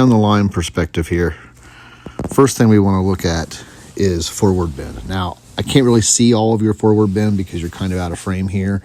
down the line perspective here, first thing we want to look at is forward bend. Now, I can't really see all of your forward bend because you're kind of out of frame here,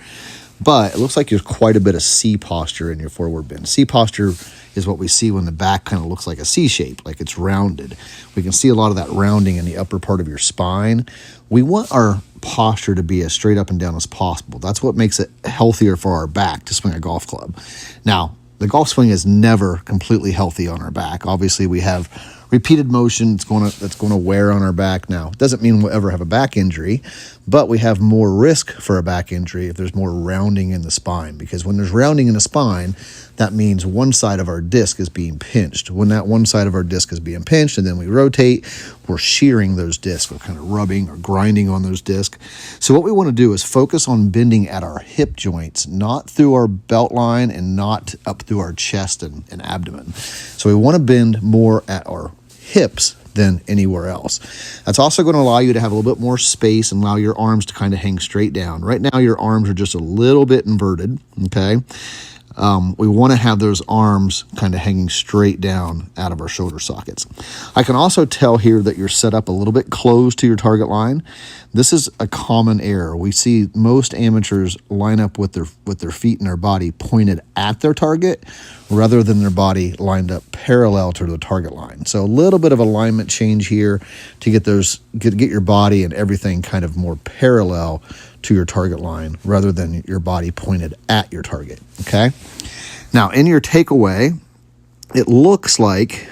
but it looks like there's quite a bit of C posture in your forward bend. C posture is what we see when the back kind of looks like a C shape, like it's rounded. We can see a lot of that rounding in the upper part of your spine. We want our posture to be as straight up and down as possible. That's what makes it healthier for our back to swing a golf club. Now, the golf swing is never completely healthy on our back. Obviously, we have repeated motion that's going to wear on our back. Now, it doesn't mean we'll ever have a back injury, but we have more risk for a back injury if there's more rounding in the spine, because when there's rounding in the spine, that means one side of our disc is being pinched. When that one side of our disc is being pinched and then we rotate, we're shearing those discs. We're kind of rubbing or grinding on those discs. So what we want to do is focus on bending at our hip joints, not through our belt line and not up through our chest and abdomen. So we want to bend more at our hips than anywhere else. That's also going to allow you to have a little bit more space and allow your arms to kind of hang straight down. Right now, your arms are just a little bit inverted, okay? We want to have those arms kind of hanging straight down out of our shoulder sockets. I can also tell here that you're set up a little bit close to your target line. This is a common error. We see most amateurs line up with their feet and their body pointed at their target rather than their body lined up parallel to the target line. So a little bit of alignment change here to get your body and everything kind of more parallel to your target line rather than your body pointed at your target, okay? Now, in your takeaway, it looks like,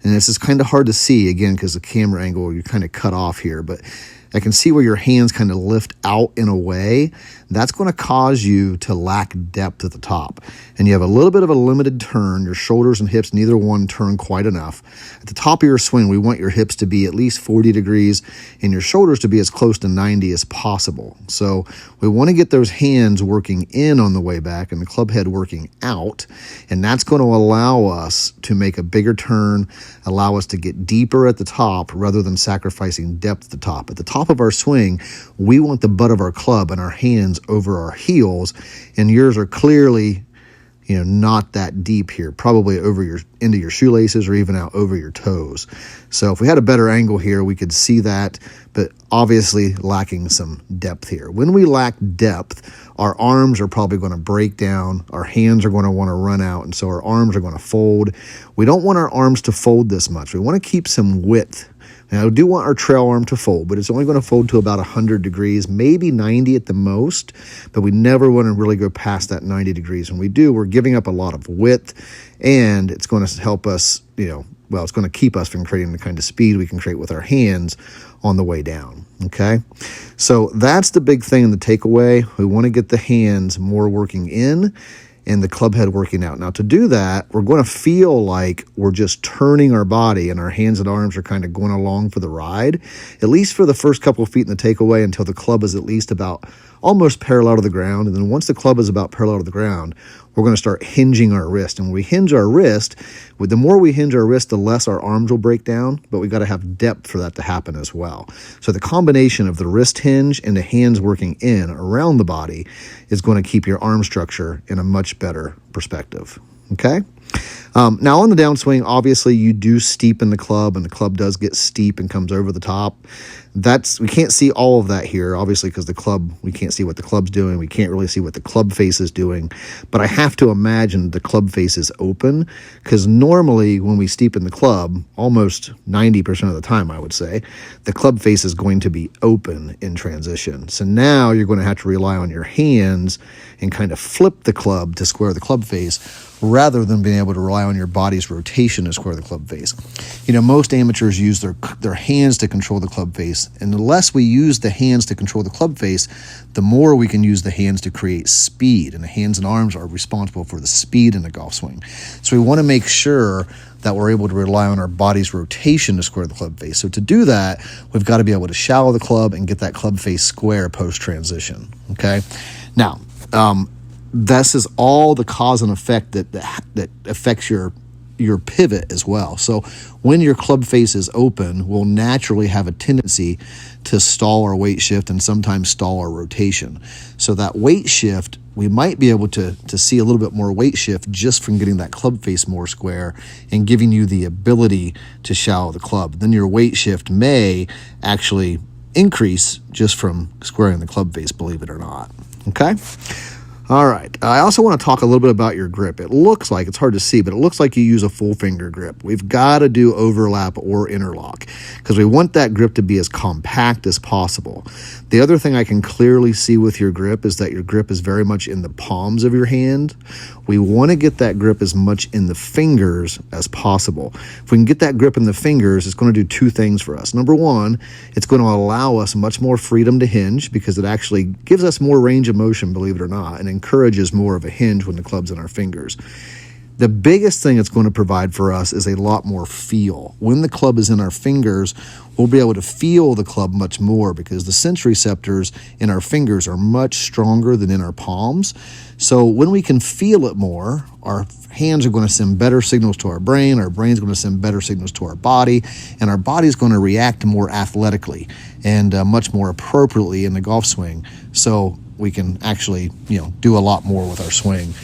and this is kind of hard to see, again, because the camera angle, you're kind of cut off here, but I can see where your hands kind of lift out in a way. That's going to cause you to lack depth at the top. And you have a little bit of a limited turn. Your shoulders and hips, neither one turn quite enough. At the top of your swing, we want your hips to be at least 40 degrees and your shoulders to be as close to 90 as possible. So we want to get those hands working in on the way back and the club head working out. And that's going to allow us to make a bigger turn, allow us to get deeper at the top rather than sacrificing depth at the top. At the top of our swing, we want the butt of our club and our hands over our heels, and yours are clearly, not that deep here, probably over into your shoelaces or even out over your toes. So if we had a better angle here, we could see that, but obviously lacking some depth here. When we lack depth, our arms are probably going to break down, our hands are going to want to run out, and so our arms are going to fold. We don't want our arms to fold this much. We want to keep some width. Now, I do want our trail arm to fold, but it's only going to fold to about 100 degrees, maybe 90 at the most, but we never want to really go past that 90 degrees. When we do, we're giving up a lot of width, and it's going to help us, it's going to keep us from creating the kind of speed we can create with our hands on the way down, okay? So that's the big thing in the takeaway. We want to get the hands more working in and the club head working out. Now, to do that, we're going to feel like we're just turning our body and our hands and arms are kind of going along for the ride, at least for the first couple of feet in the takeaway until the club is at least about almost parallel to the ground. And then once the club is about parallel to the ground, we're going to start hinging our wrist. And when we hinge our wrist, the more we hinge our wrist, the less our arms will break down, but we got to have depth for that to happen as well. So the combination of the wrist hinge and the hands working in around the body is going to keep your arm structure in a much better perspective, okay? Now on the downswing, obviously you do steepen the club, and the club does get steep and comes over the top. We can't see all of that here, obviously, because we can't see what the club's doing. We can't really see what the club face is doing, but I have to imagine the club face is open, because normally when we steepen the club, almost 90% of the time, I would say, the club face is going to be open in transition. So now you're going to have to rely on your hands and kind of flip the club to square the club face, rather than being able to rely on your body's rotation to square the club face. Most amateurs use their hands to control the club face, and the less we use the hands to control the club face, the more we can use the hands to create speed, and the hands and arms are responsible for the speed in the golf swing. So we want to make sure that we're able to rely on our body's rotation to square the club face. So to do that, we've got to be able to shallow the club and get that club face square post-transition, okay? Now, this is all the cause and effect that affects your your pivot as well. So when your club face is open, we'll naturally have a tendency to stall our weight shift and sometimes stall our rotation. So that weight shift, we might be able to see a little bit more weight shift just from getting that club face more square and giving you the ability to shallow the club. Then your weight shift may actually increase just from squaring the club face, believe it or not. Okay? All right. I also want to talk a little bit about your grip. It looks like, it's hard to see, but it looks like you use a full finger grip. We've got to do overlap or interlock because we want that grip to be as compact as possible. The other thing I can clearly see with your grip is that your grip is very much in the palms of your hand. We want to get that grip as much in the fingers as possible. If we can get that grip in the fingers, it's going to do two things for us. Number one, it's going to allow us much more freedom to hinge because it actually gives us more range of motion, believe it or not, and encourages more of a hinge when the club's in our fingers. The biggest thing it's going to provide for us is a lot more feel. When the club is in our fingers, we'll be able to feel the club much more because the sense receptors in our fingers are much stronger than in our palms. So when we can feel it more, our hands are going to send better signals to our brain's going to send better signals to our body, and our body's going to react more athletically and much more appropriately in the golf swing. So we can actually, do a lot more with our swing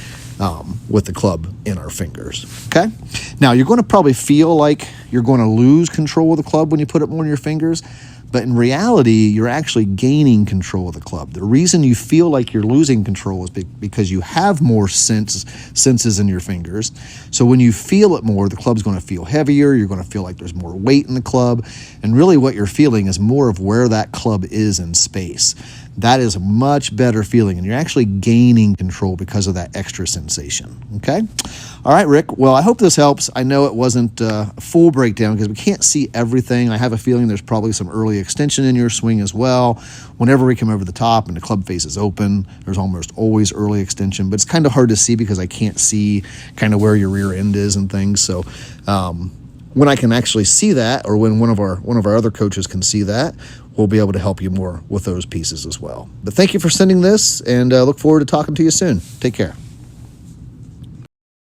with the club in our fingers. Okay. Now you're going to probably feel like you're going to lose control of the club when you put it more in your fingers, but in reality, you're actually gaining control of the club. The reason you feel like you're losing control is because you have more senses in your fingers. So when you feel it more, the club's going to feel heavier. You're going to feel like there's more weight in the club. And really what you're feeling is more of where that club is in space. That is a much better feeling, and you're actually gaining control because of that extra sensation, okay? All right, Rick, well, I hope this helps. I know it wasn't a full breakdown because we can't see everything. I have a feeling there's probably some early extension in your swing as well. Whenever we come over the top and the club face is open, there's almost always early extension, but it's kind of hard to see because I can't see kind of where your rear end is and things, so when I can actually see that, or when one of our other coaches can see that, we'll be able to help you more with those pieces as well. But thank you for sending this, and look forward to talking to you soon. Take care.